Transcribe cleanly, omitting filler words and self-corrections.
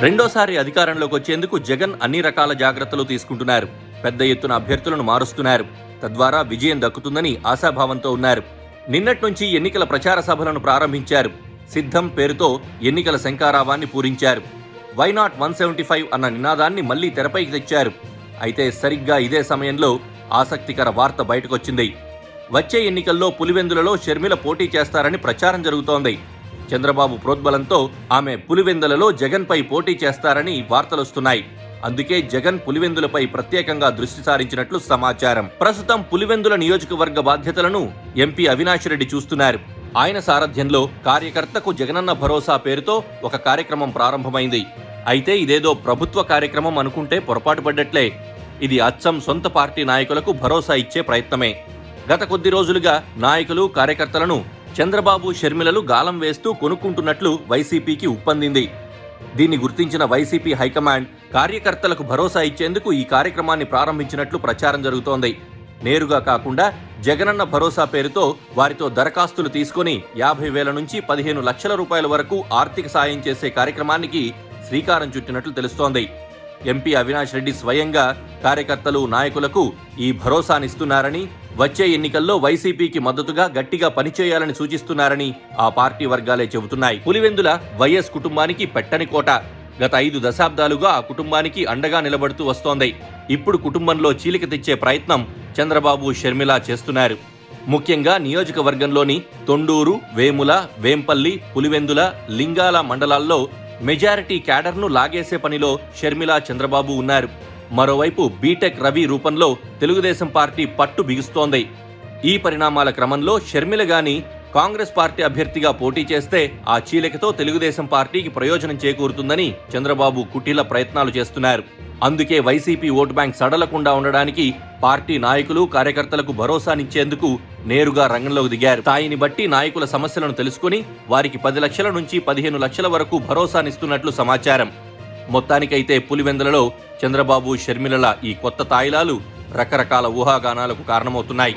రెండోసారి అధికారంలోకి వచ్చేందుకు జగన్ అన్ని రకాల జాగ్రత్తలు తీసుకుంటున్నారు. పెద్ద ఎత్తున అభ్యర్థులను మారుస్తున్నారు. తద్వారా విజయం దక్కుతుందని ఆశాభావంతో ఉన్నారు. నిన్నటి నుంచి ఎన్నికల ప్రచార సభలను ప్రారంభించారు. సిద్ధం పేరుతో ఎన్నికల శంఖారావాన్ని పూరించారు. వైనాట్ 175 అన్న నినాదాన్ని మళ్లీ తెరపైకి తెచ్చారు. అయితే సరిగ్గా ఇదే సమయంలో ఆసక్తికర వార్త బయటకొచ్చింది. వచ్చే ఎన్నికల్లో పులివెందులలో షర్మిల పోటీ చేస్తారని ప్రచారం జరుగుతోంది. చంద్రబాబు ప్రోద్బలంతో ఆమె పులివెందులలో జగన్పై పోటీ చేస్తారని వార్తలొస్తున్నాయి. అందుకే జగన్ పులివెందులపై ప్రత్యేకంగా దృష్టి సారించినట్లు సమాచారం. ప్రస్తుతం పులివెందుల నియోజకవర్గ బాధ్యతలను ఎంపీ అవినాష్ రెడ్డి చూస్తున్నారు. ఆయన సారథ్యంలో కార్యకర్తకు జగనన్న భరోసా పేరుతో ఒక కార్యక్రమం ప్రారంభమైంది. అయితే ఇదేదో ప్రభుత్వ కార్యక్రమం అనుకుంటే పొరపాటు పడ్డట్లే. ఇది అచ్చం సొంత పార్టీ నాయకులకు భరోసా ఇచ్చే ప్రయత్నమే. గత కొద్ది రోజులుగా నాయకులు కార్యకర్తలను చంద్రబాబు షర్మిలలు గాలం వేస్తూ కొనుక్కుంటున్నట్లు వైసీపీకి ఉప్పందింది. దీన్ని గుర్తించిన వైసీపీ హైకమాండ్ కార్యకర్తలకు భరోసా ఇచ్చేందుకు ఈ కార్యక్రమాన్ని ప్రారంభించినట్లు ప్రచారం జరుగుతోంది. నేరుగా కాకుండా జగనన్న భరోసా పేరుతో వారితో దరఖాస్తులు తీసుకుని 50,000 నుంచి 15 లక్షల రూపాయల వరకు ఆర్థిక సాయం చేసే కార్యక్రమానికి శ్రీకారం చుట్టినట్లు తెలుస్తోంది. ఎంపీ అవినాష్ రెడ్డి స్వయంగా కార్యకర్తలు, నాయకులకు ఈ భరోసానిస్తున్నారని, వచ్చే ఎన్నికల్లో వైసీపీకి మద్దతుగా గట్టిగా పనిచేయాలని సూచిస్తున్నారని ఆ పార్టీ వర్గాలే చెబుతున్నాయి. పులివెందుల వైఎస్ కుటుంబానికి పెట్టని కోట. గత 5 దశాబ్దాలుగా ఆ కుటుంబానికి అండగా నిలబడుతూ వస్తోంది. ఇప్పుడు కుటుంబంలో చీలిక తెచ్చే ప్రయత్నం చంద్రబాబు, షర్మిల చేస్తున్నారు. ముఖ్యంగా నియోజకవర్గంలోని తొండూరు, వేముల, వేంపల్లి, పులివెందుల, లింగాల మండలాల్లో మెజారిటీ క్యాడర్ను లాగేసే పనిలో షర్మిల, చంద్రబాబు ఉన్నారు. మరోవైపు బీటెక్ రవి రూపంలో తెలుగుదేశం పార్టీ పట్టు బిగుస్తోంది. ఈ పరిణామాల క్రమంలో షర్మిల గాని కాంగ్రెస్ పార్టీ అభ్యర్థిగా పోటీ చేస్తే ఆ చీలికతో తెలుగుదేశం పార్టీకి ప్రయోజనం చేకూరుతుందని చంద్రబాబు కుటిల ప్రయత్నాలు చేస్తున్నారు. అందుకే వైసీపీ ఓటు బ్యాంక్ సడలకుండా ఉండడానికి పార్టీ నాయకులు, కార్యకర్తలకు భరోసానిచ్చేందుకు నేరుగా రంగంలోకి దిగారు. స్థాయిని బట్టి నాయకుల సమస్యలను తెలుసుకుని వారికి 10 లక్షల నుంచి 15 లక్షల వరకు భరోసానిస్తున్నట్లు సమాచారం. మొత్తానికైతే పులివెందులలో చంద్రబాబు, షర్మిలల ఈ కొత్త తాయిలాలు రకరకాల ఊహాగానాలకు కారణమవుతున్నాయి.